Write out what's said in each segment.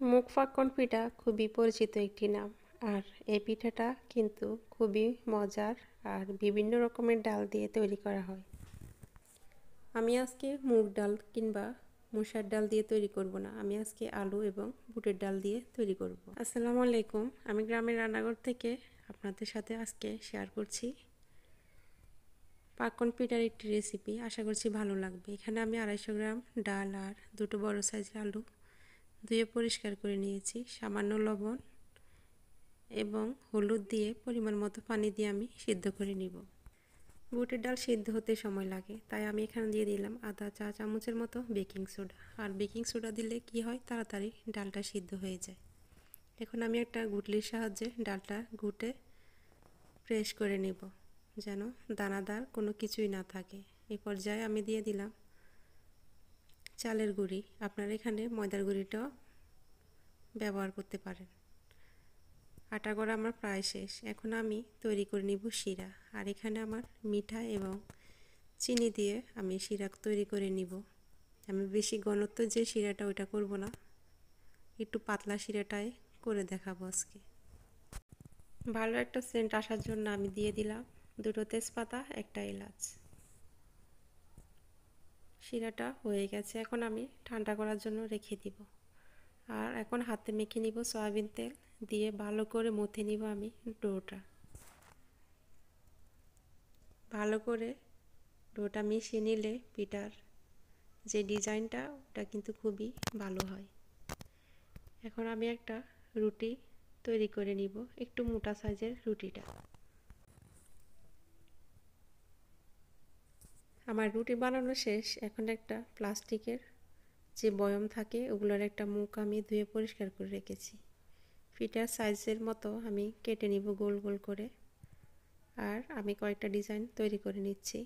মুখ পাক্কন পিঠা খুবই পরিচিত একটি নাম। আর এই পিঠাটা কিন্তু খুবই মজার আর বিভিন্ন রকমের ডাল দিয়ে তৈরি করা হয়। আমি আজকে মুগ ডাল কিংবা মসুর ডাল দিয়ে তৈরি করব না, আমি আজকে আলু এবং বুটের ডাল দিয়ে তৈরি করব। আসসালামু আলাইকুম, আমি গ্রামের রান্নাঘর থেকে আপনাদের সাথে আজকে শেয়ার করছি পাক্কন পিঠার একটি রেসিপি। আশা করছি ভালো লাগবে। এখানে আমি 250 গ্রাম ডাল আর দুটো বড় সাইজের আলু ধুয়ে পরিষ্কার করে নিয়েছি। সামান্য লবণ এবং হলুদ দিয়ে পরিমাণ মতো পানি দিয়ে আমি সিদ্ধ করে নিব। বুটের ডাল সিদ্ধ হতে সময় লাগে, তাই আমি এখানে দিয়ে দিলাম আধা চা চামচের মতো বেকিং সোডা। আর বেকিং সোডা দিলে কি হয়, তাড়াতাড়ি ডালটা সিদ্ধ হয়ে যায়। এখন আমি একটা গুটলির সাহায্যে ডালটা ঘুটে প্রেস করে নেব, যেন দানাদার কোনো কিছুই না থাকে। এই পর্যায়ে আমি দিয়ে দিলাম চালের গুঁড়ি। আপনারা এখানে ময়দার গুঁড়িটাও ব্যবহার করতে পারেন। আটা করা আমার প্রায় শেষ। এখন আমি তৈরি করে নিব শিরা। আর এখানে আমার মিঠা এবং চিনি দিয়ে আমি শিরা তৈরি করে নিব। আমি বেশি ঘনত্ব যে শিরাটা ওইটা করব না, একটু পাতলা শিরাটাই করে দেখাবো আজকে। ভালো একটা সেন্ট আসার জন্য আমি দিয়ে দিলাম দুটো তেজপাতা, একটা এলাচ। শিরাটা হয়ে গেছে, এখন আমি ঠান্ডা করার জন্য রেখে দিব। আর এখন হাতে মেখে নিব সয়াবিন তেল দিয়ে, ভালো করে মথে নিব আমি ডোটা। ভালো করে ডোটা মিশিয়ে নিলে পিঠার যে ডিজাইনটা ওটা কিন্তু খুবই ভালো হয়। এখন আমি একটা রুটি তৈরি করে নিব, একটু মোটা সাইজের রুটিটা। আমার রুটি বানানো শেষ। এখন একটা প্লাস্টিকের যে বয়ম থাকে ওগুলোর একটা মুখ আমি ধুয়ে পরিষ্কার করে রেখেছি। পিঠার সাইজের মতো আমি কেটে নিব গোল গোল করে। আর আমি কয়েকটা ডিজাইন তৈরি করে নিচ্ছি।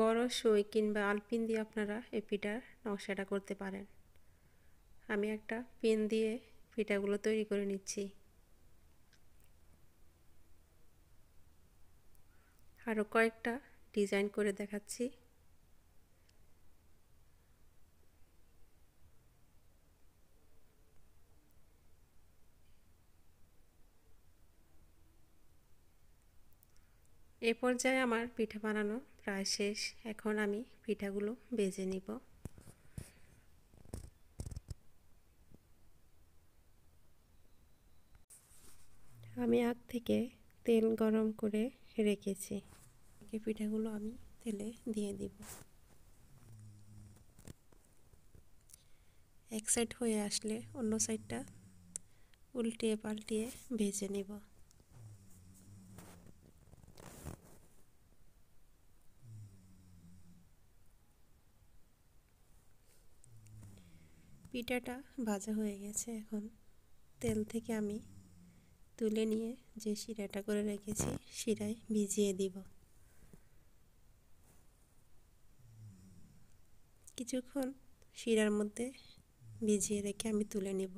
বড় সই কিংবা আলপিন দিয়ে আপনারা এই পিঠার নকশাটা করতে পারেন। আমি একটা পেন দিয়ে পিঠাগুলো তৈরি করে নিচ্ছি। আরও কয়েকটা ডিজাইন করে দেখাচ্ছি। এ পর্যায়ে আমার পিঠা বানানো প্রায় শেষ। এখন আমি পিঠাগুলো ভেজে নিব। আমি আগ থেকে তেল গরম করে রেখেছি। এই পিঠাগুলো আমি তেলে দিয়ে দিব। এক সাইড হয়ে আসলে অন্য সাইডটা উল্টিয়ে পাল্টিয়ে ভেজে নেব। পিঠাটা ভাজা হয়ে গেছে। এখন তেল থেকে আমি তুলে নিয়ে যে শিরাটা করে রেখেছি শিরায় ভিজিয়ে দিব। কিছুক্ষণ শিরার মধ্যে ভিজিয়ে রেখে আমি তুলে নেব।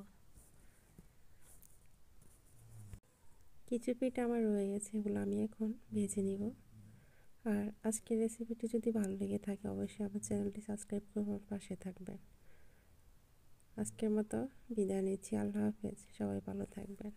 কিছু পিঠা আমার রয়ে গেছে, এগুলো আমি এখন ভেজে নিব। আর আজকের রেসিপিটি যদি ভালো লেগে থাকে অবশ্যই আমার চ্যানেলটি সাবস্ক্রাইব করে আমার পাশে থাকবেন। আজকের মতো বিদায় নিচ্ছি। আল্লাহ হাফেজ। সবাই ভালো থাকবেন।